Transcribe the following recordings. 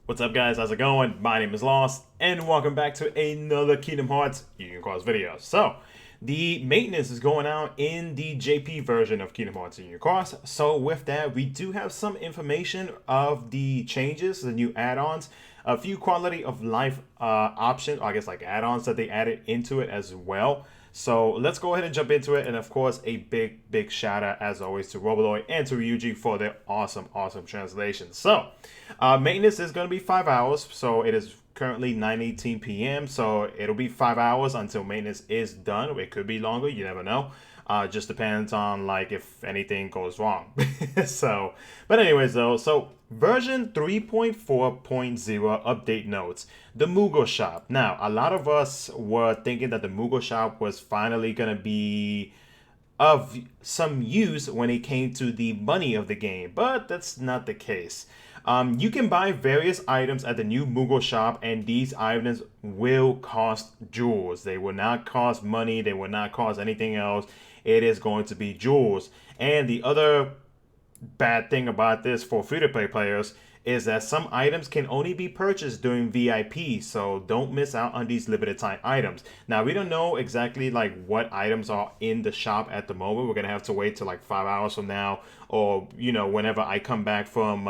What's up, guys? How's it going? My name is Lost, and welcome back to another Kingdom Hearts Union Cross video. So, the maintenance is going out in the JP version of Kingdom Hearts Union Cross. So, with that, we do have some information of the changes, the new add-ons, a few quality of life options, I guess like add-ons that they added into it as well. So let's go ahead and jump into it. And of course, a big shout out as always to Roboloid and to Ryuji for their awesome translation. So maintenance is going to be 5 hours. So it is currently 9:18 p.m. So it'll be 5 hours until maintenance is done. It could be longer. You never know. Just depends on like if anything goes wrong. So, but anyways though, so version 3.4.0 update notes. The Moogle shop. Now, a lot of us were thinking that the Moogle shop was finally gonna be of some use when it came to the money of the game, but that's not the case. You can buy various items at the new Moogle shop, and these items will cost jewels. They will not cost money. They will not cost anything else. It is going to be jewels. And the other bad thing about this for free-to-play players is that some items can only be purchased during VIP, so don't miss out on these limited time items. Now, we don't know exactly like what items are in the shop at the moment. We're gonna have to wait till like 5 hours from now, or whenever I come back from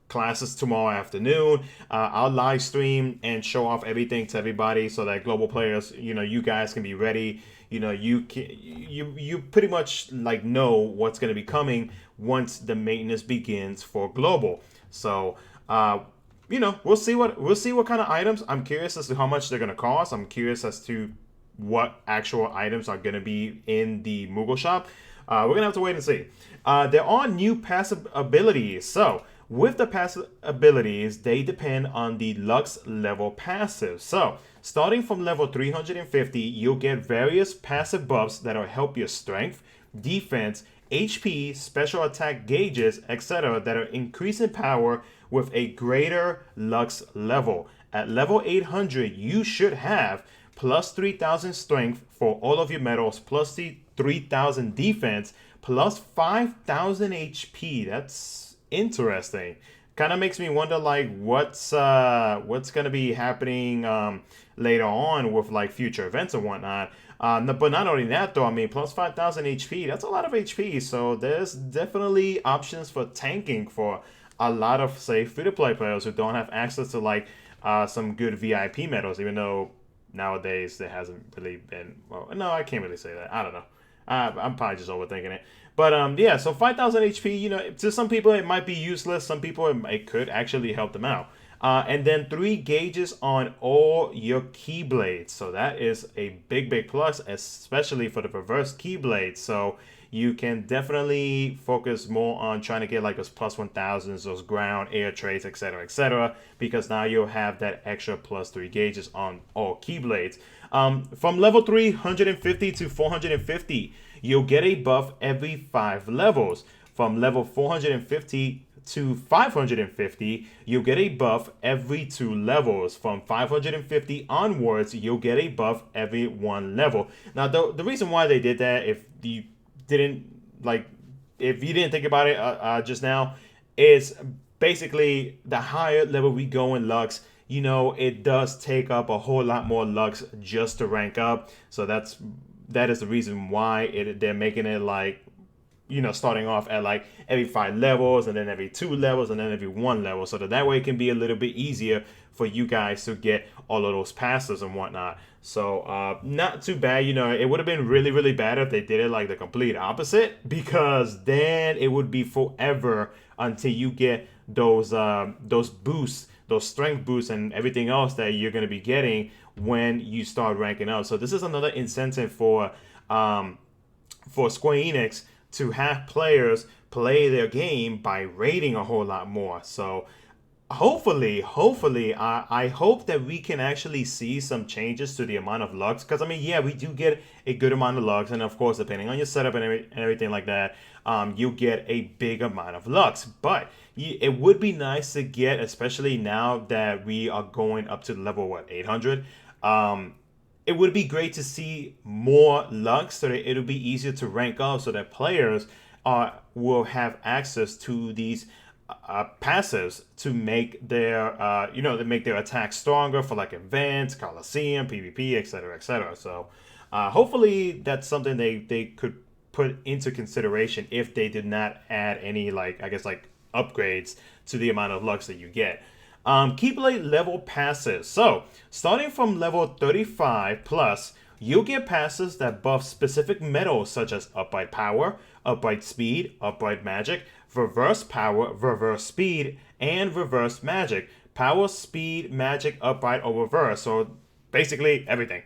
classes tomorrow afternoon. I'll live stream and show off everything to everybody so that global players, you guys can be ready. You pretty much like know what's going to be coming once the maintenance begins for global. So we'll see what kind of items. I'm curious as to how much they're going to cost. I'm curious as to what actual items are going to be in the Moogle shop. We're gonna have to wait and see. There are new passive abilities. So with the passive abilities, they depend on the Lux level passive. So starting from level 350, you'll get various passive buffs that'll help your strength, defense, HP, special attack gauges, etc. that are increasing power with a greater Lux level. At level 800, you should have plus 3,000 strength for all of your medals, plus 3,000 defense, plus 5,000 HP. That's interesting. Kind of makes me wonder like what's gonna be happening later on with like future events and whatnot. But not only that though, I mean plus 5,000 HP, that's a lot of HP. So there's definitely options for tanking for a lot of say free-to-play players who don't have access to like some good VIP medals, even though nowadays there hasn't really been. Well, no, I can't really say that. I don't know. I'm probably just overthinking it. But yeah, so 5,000 HP, to some people it might be useless. Some people it could actually help them out. And then 3 gauges on all your Keyblades. So that is a big plus, especially for the reverse Keyblades. So you can definitely focus more on trying to get like those plus 1,000s, those ground, air trades, etc., because now you'll have that extra plus 3 gauges on all Keyblades. From level 350 to 450, you'll get a buff every 5 levels. From level 450 to 550, you'll get a buff every 2 levels. From 550 onwards, you'll get a buff every 1 level. Now, the reason why they did that, if you didn't think about it just now, is basically the higher level we go in Lux, it does take up a whole lot more Lux just to rank up. So that is the reason why they're making it like, starting off at like every 5 levels, and then every 2 levels, and then every 1 level, so that way it can be a little bit easier for you guys to get all of those passes and whatnot. So not too bad. It would have been really bad if they did it like the complete opposite, because then it would be forever until you get those boosts, those strength boosts and everything else that you're going to be getting when you start ranking up. So this is another incentive for Square Enix to have players play their game by rating a whole lot more. So hopefully, I hope that we can actually see some changes to the amount of Lux. Because, I mean, yeah, we do get a good amount of Lux. And, of course, depending on your setup and everything like that, you'll get a big amount of Lux. But it would be nice to get, especially now that we are going up to level, 800? It would be great to see more Lux so that it'll be easier to rank up, so that players will have access to these passives to make their to make their attacks stronger for like events, Coliseum, PvP, etc., etc. So hopefully that's something they could put into consideration if they did not add any, like, I guess, like upgrades to the amount of Lux that you get. Keyblade level passes. So starting from level 35 plus, you'll get passes that buff specific medals such as upright power, upright speed, upright magic, reverse power, reverse speed, and reverse magic. Power, speed, magic, upright, or reverse. So basically everything.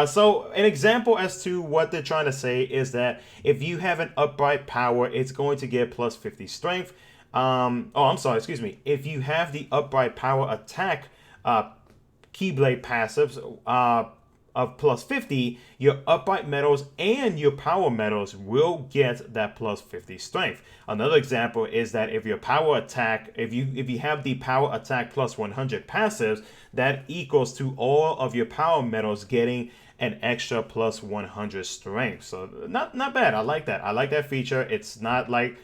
So an example as to what they're trying to say is that if you have an upright power, it's going to get plus 50 strength. Excuse me. If you have the upright power attack Keyblade passives of plus 50, your upright medals and your power medals will get that plus 50 strength. Another example is that if your power attack, if you have the power attack plus 100 passives, that equals to all of your power medals getting an extra plus 100 strength. So not bad. I like that. I like that feature. It's not like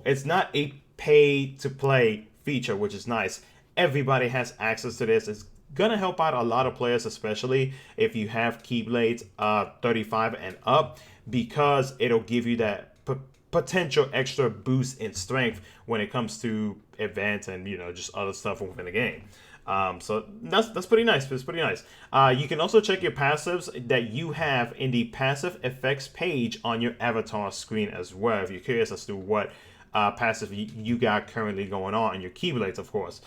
it's not a pay to play feature, which is nice. Everybody has access to this. It's gonna help out a lot of players, especially if you have Keyblades 35 and up, because it'll give you that potential extra boost in strength when it comes to events and just other stuff within the game. So that's pretty nice. It's pretty nice. You can also check your passives that you have in the passive effects page on your avatar screen as well, if you're curious as to what passive you got currently going on in your Keyblades, of course.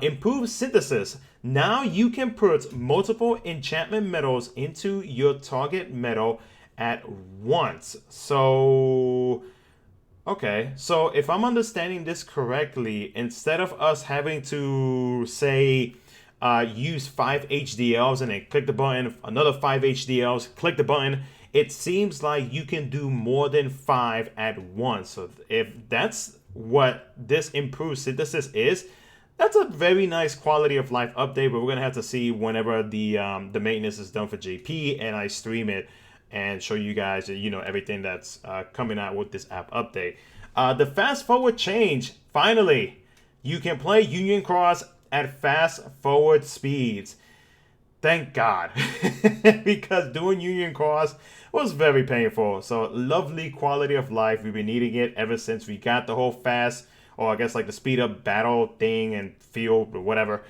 Improved synthesis. Now you can put multiple enchantment medals into your target medal at once. So, okay. So if I'm understanding this correctly, instead of us having to, say, use 5 HDLs and then click the button, another 5 HDLs, click the button, it seems like you can do more than 5 at once. So if that's what this improved synthesis is, that's a very nice quality of life update, but we're gonna have to see whenever the maintenance is done for JP and I stream it and show you guys everything that's coming out with this app update. The fast forward change. Finally, you can play Union Cross at fast forward speeds. Thank God, because doing Union Cross was very painful. So lovely quality of life. We've been needing it ever since we got the whole fast, or I guess like the speed up battle thing and field or whatever.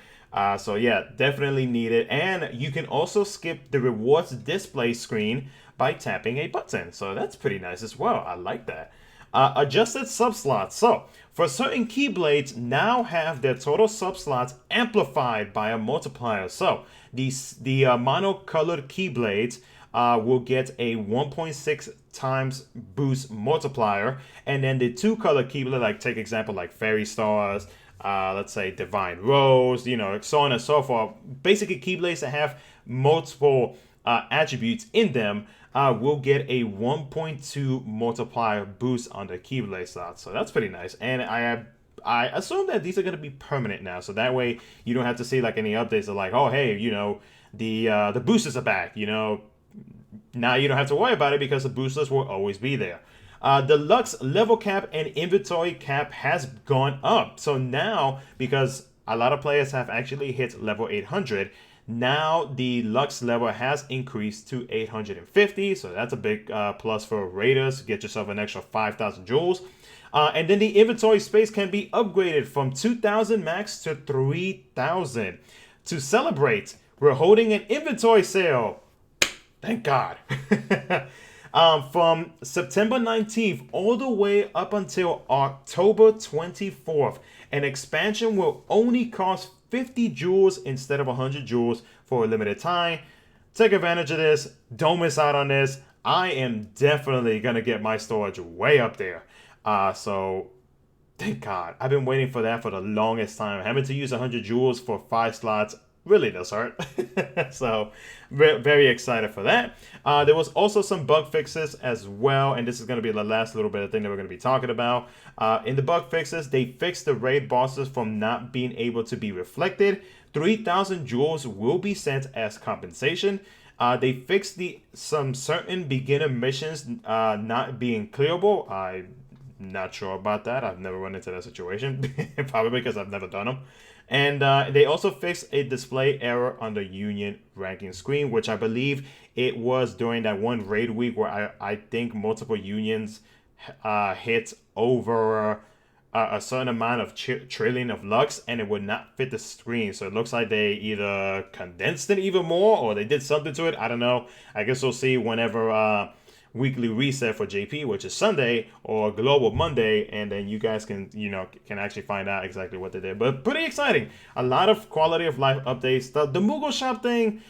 So yeah, definitely need it. And you can also skip the rewards display screen by tapping a button. So that's pretty nice as well. I like that. Adjusted subslots. So for certain Keyblades now have their total subslots amplified by a multiplier. So the monocolored Keyblades will get a 1.6 times boost multiplier, and then the two-color Keyblade, like take example like Fairy Stars, let's say Divine Rose, so on and so forth. Basically, Keyblades that have multiple attributes in them will get a 1.2 multiplier boost on the Keyblade slot. So that's pretty nice, and I assume that these are going to be permanent now, so that way you don't have to see like any updates of like, oh hey, the boosters are back, Now you don't have to worry about it because the boosters will always be there. The Lux level cap and inventory cap has gone up. So now, because a lot of players have actually hit level 800, now the Lux level has increased to 850. So that's a big plus for raiders. Get yourself an extra 5,000 jewels. And then the inventory space can be upgraded from 2,000 max to 3,000. To celebrate, we're holding an inventory sale. Thank God. From September 19th all the way up until October 24th. An expansion will only cost 50 jewels instead of 100 jewels for a limited time. Take advantage of this. Don't miss out on this. I am definitely going to get my storage way up there. So thank God. I've been waiting for that for the longest time. Having to use 100 jewels for 5 slots really does hurt. So very excited for that. There was also some bug fixes as well, and this is going to be the last little bit of thing that we're going to be talking about. In the bug fixes, they fixed the raid bosses from not being able to be reflected. 3,000 jewels will be sent as compensation. They fixed some certain beginner missions not being clearable. I not sure about that. I've never run into that situation, probably because I've never done them. And they also fixed a display error on the Union ranking screen, which I believe it was during that one raid week where I think multiple Unions hit over a certain amount of trillion of lux, and it would not fit the screen. So it looks like they either condensed it even more or they did something to it. I don't know. I guess we'll see whenever weekly reset for JP, which is Sunday, or Global Monday, and then you guys can, can actually find out exactly what they did. But pretty exciting. A lot of quality of life updates. The Moogle Shop thing,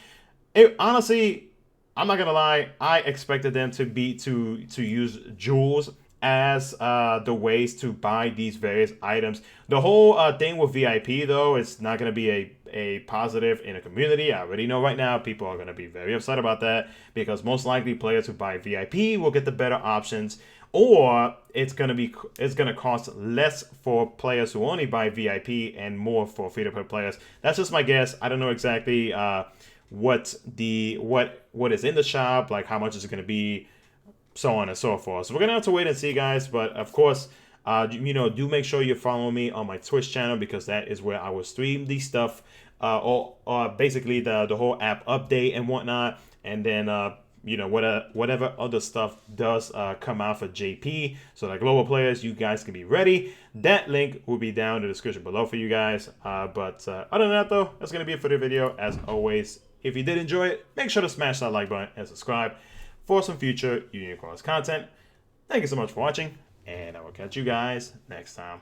honestly, I'm not gonna lie, I expected them to use jewels as the ways to buy these various items. The whole thing with VIP, though, it's not going to be a positive in a community. I already know right now people are going to be very upset about that, because most likely players who buy VIP will get the better options, or it's going to cost less for players who only buy VIP and more for free-to-play players. That's just my guess. I don't know exactly what is in the shop, like how much is it going to be, so on and so forth. So we're gonna have to wait and see, guys. But of course, do make sure you follow me on my Twitch channel, because that is where I will stream these stuff, or basically the whole app update and whatnot. And then whatever other stuff does come out for JP, so that global players, you guys can be ready. That link will be down in the description below for you guys. But other than that, though, that's gonna be it for the video. As always, if you did enjoy it, make sure to smash that like button and subscribe for some future Union content. Thank you so much for watching, and I will catch you guys next time.